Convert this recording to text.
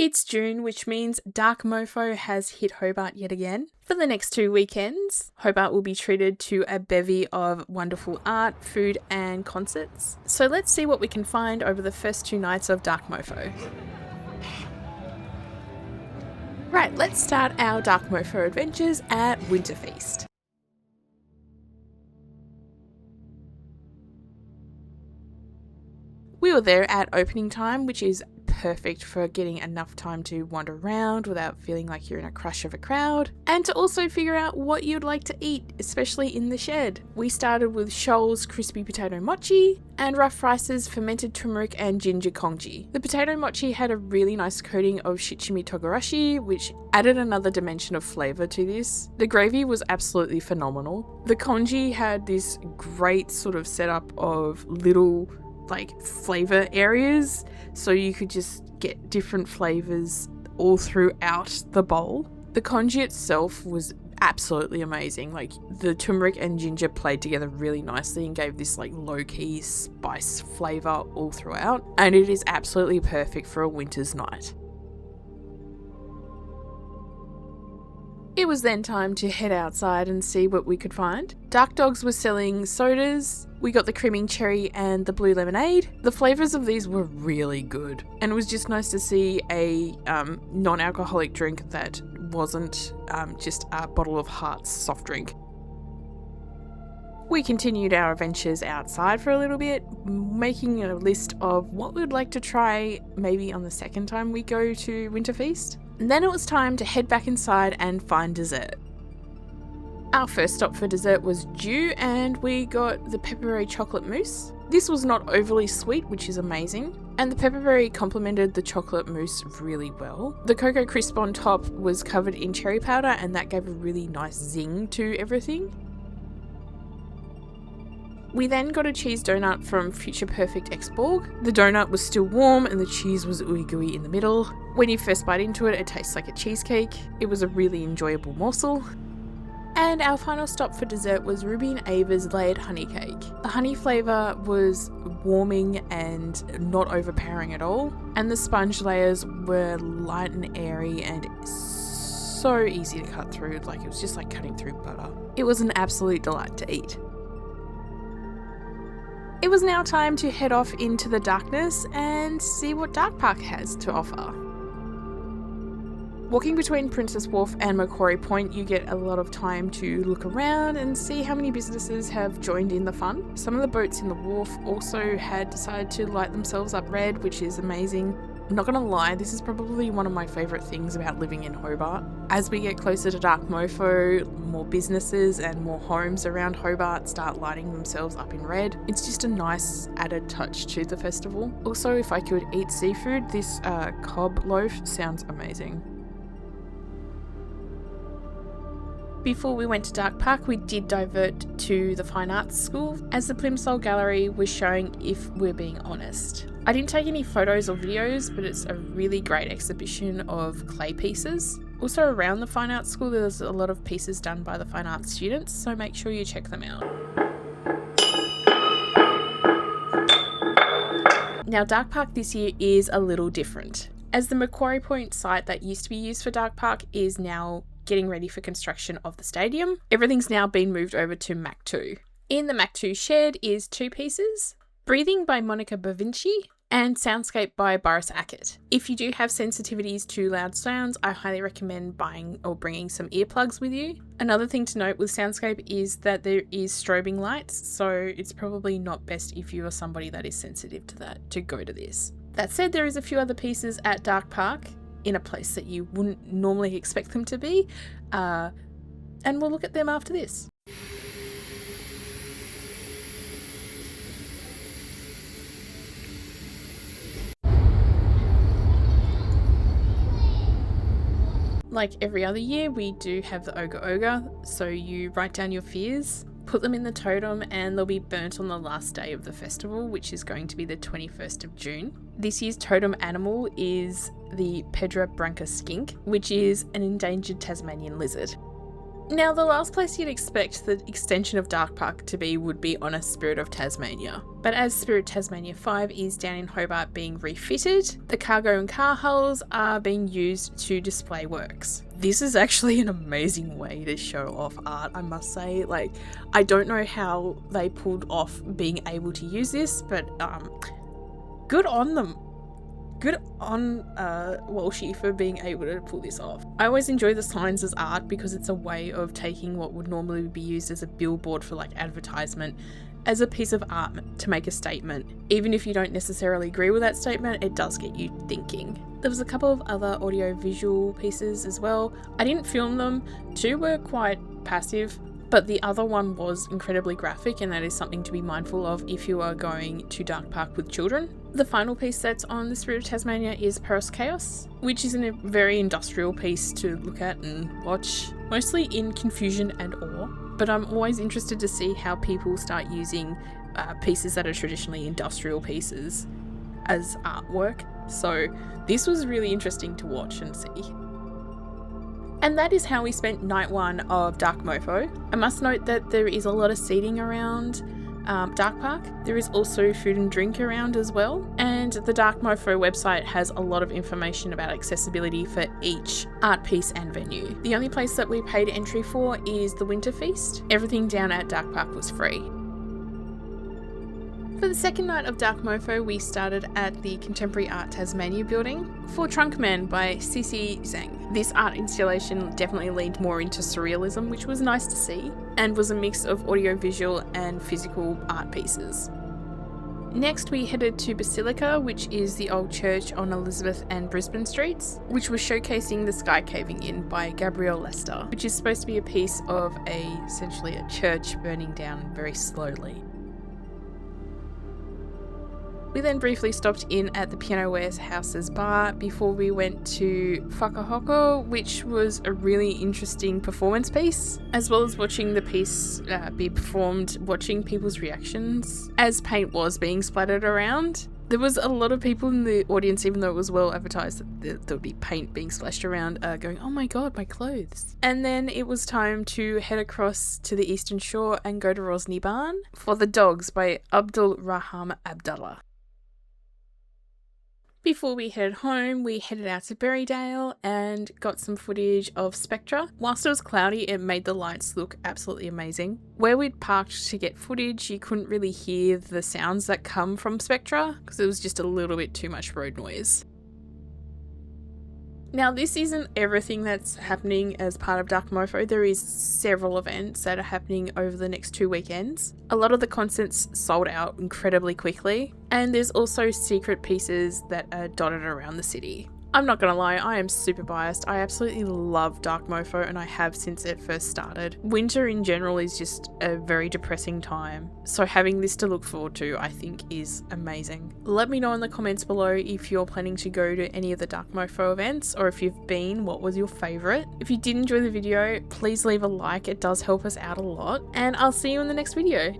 It's June, which means Dark Mofo has hit Hobart yet again. For the next 2 weekends, Hobart will be treated to a bevy of wonderful art, food and concerts. So let's see what we can find over the first 2 nights of Dark Mofo. Right, let's start our Dark Mofo adventures at Winter Feast. We were there at opening time, which is perfect for getting enough time to wander around without feeling like you're in a crush of a crowd, and to also figure out what you'd like to eat, especially in the shed. We started with Shoal's crispy potato mochi and Rough Rice's fermented turmeric and ginger congee. The potato mochi had a really nice coating of shichimi togarashi, which added another dimension of flavour to this. The gravy was absolutely phenomenal. The congee had this great sort of setup of little flavour areas, so you could just get different flavours all throughout the bowl. The congee itself was absolutely amazing. The turmeric and ginger played together really nicely and gave this low-key spice flavour all throughout, and it is absolutely perfect for a winter's night. It was then time to head outside and see what we could find. Dark Dogs was selling sodas. We got the creaming cherry and the blue lemonade. The flavours of these were really good, and it was just nice to see a non-alcoholic drink that wasn't just a bottle of Heart's soft drink. We continued our adventures outside for a little bit, making a list of what we'd like to try maybe on the second time we go to Winter Feast. And then it was time to head back inside and find dessert. Our first stop for dessert was Dew, and we got the pepperberry chocolate mousse. This was not overly sweet, which is amazing, and the pepperberry complemented the chocolate mousse really well. The cocoa crisp on top was covered in cherry powder, and that gave a really nice zing to everything. We then got a cheese donut from Future Perfect X-Borg. The donut was still warm and the cheese was ooey gooey in the middle. When you first bite into it, it tastes like a cheesecake. It was a really enjoyable morsel. And our final stop for dessert was Ruby and Ava's layered honey cake. The honey flavour was warming and not overpowering at all, and the sponge layers were light and airy and so easy to cut through. It was just like cutting through butter. It was an absolute delight to eat. It was now time to head off into the darkness and see what Dark Park has to offer. Walking between Princess Wharf and Macquarie Point, you get a lot of time to look around and see how many businesses have joined in the fun. Some of the boats in the wharf also had decided to light themselves up red, which is amazing. I'm not gonna lie, this is probably one of my favourite things about living in Hobart. As we get closer to Dark Mofo, more businesses and more homes around Hobart start lighting themselves up in red. It's just a nice added touch to the festival. Also, if I could eat seafood, this cob loaf sounds amazing. Before we went to Dark Park, we did divert to the Fine Arts School, as the Plimsoll Gallery was showing If We're Being Honest. I didn't take any photos or videos, but it's a really great exhibition of clay pieces. Also around the Fine Arts School, there's a lot of pieces done by the Fine Arts students, so make sure you check them out. Now, Dark Park this year is a little different, as the Macquarie Point site that used to be used for Dark Park is now getting ready for construction of the stadium. Everything's now been moved over to Mac 2. In the Mac 2 shed is 2 pieces, Breathing by Monica Bavinci and Soundscape by Boris Ackett. If you do have sensitivities to loud sounds, I highly recommend buying or bringing some earplugs with you. Another thing to note with Soundscape is that there is strobing lights, so it's probably not best if you are somebody that is sensitive to that to go to this. That said, there is a few other pieces at Dark Park in a place that you wouldn't normally expect them to be, and we'll look at them after this. Like every other year, we do have the Ogre, so you write down your fears, put them in the totem, and they'll be burnt on the last day of the festival, which is going to be the 21st of June. This year's totem animal is the Pedra Branca skink, which is an endangered Tasmanian lizard. Now, the last place you'd expect the extension of Dark Park to be would be on a Spirit of Tasmania. But as Spirit Tasmania 5 is down in Hobart being refitted, the cargo and car hulls are being used to display works. This is actually an amazing way to show off art, I must say. Like, I don't know how they pulled off being able to use this, but good on them. Good on Walshy for being able to pull this off. I always enjoy the signs as art because it's a way of taking what would normally be used as a billboard for like advertisement as a piece of art to make a statement. Even if you don't necessarily agree with that statement, it does get you thinking. There was a couple of other audio-visual pieces as well. I didn't film them. 2 were quite passive, but the other one was incredibly graphic, and that is something to be mindful of if you are going to Dark Park with children. The final piece that's on the Spirit of Tasmania is Paris Chaos, which is a very industrial piece to look at and watch, mostly in confusion and awe. But I'm always interested to see how people start using pieces that are traditionally industrial pieces as artwork. So this was really interesting to watch and see. And that is how we spent night 1 of Dark Mofo. I must note that there is a lot of seating around Dark Park. There is also food and drink around as well. And the Dark Mofo website has a lot of information about accessibility for each art piece and venue. The only place that we paid entry for is the Winter Feast. Everything down at Dark Park was free. For the second night of Dark Mofo, we started at the Contemporary Art Tasmania building for Trunk Men by Cici Zhang. This art installation definitely leaned more into surrealism, which was nice to see, and was a mix of audiovisual and physical art pieces. Next, we headed to Basilica, which is the old church on Elizabeth and Brisbane streets, which was showcasing The Sky Caving In by Gabrielle Lester, which is supposed to be a piece of essentially a church burning down very slowly. We then briefly stopped in at the Piano Warehouse's bar before we went to Whakahoko, which was a really interesting performance piece, as well as watching the piece be performed, watching people's reactions as paint was being splattered around. There was a lot of people in the audience, even though it was well advertised that there would be paint being splashed around, going, oh my god, my clothes. And then it was time to head across to the Eastern Shore and go to Rosny Barn for The Dogs by Abdul Raham Abdullah. Before we headed home, we headed out to Berrydale and got some footage of Spectra. Whilst it was cloudy, it made the lights look absolutely amazing. Where we'd parked to get footage, you couldn't really hear the sounds that come from Spectra because it was just a little bit too much road noise. Now, this isn't everything that's happening as part of Dark Mofo. There is several events that are happening over the next 2 weekends. A lot of the concerts sold out incredibly quickly, and there's also secret pieces that are dotted around the city. I'm not gonna lie, I am super biased. I absolutely love Dark Mofo, and I have since it first started. Winter in general is just a very depressing time, so having this to look forward to I think is amazing. Let me know in the comments below if you're planning to go to any of the Dark Mofo events, or if you've been, what was your favourite. If you did enjoy the video, please leave a like, it does help us out a lot, and I'll see you in the next video.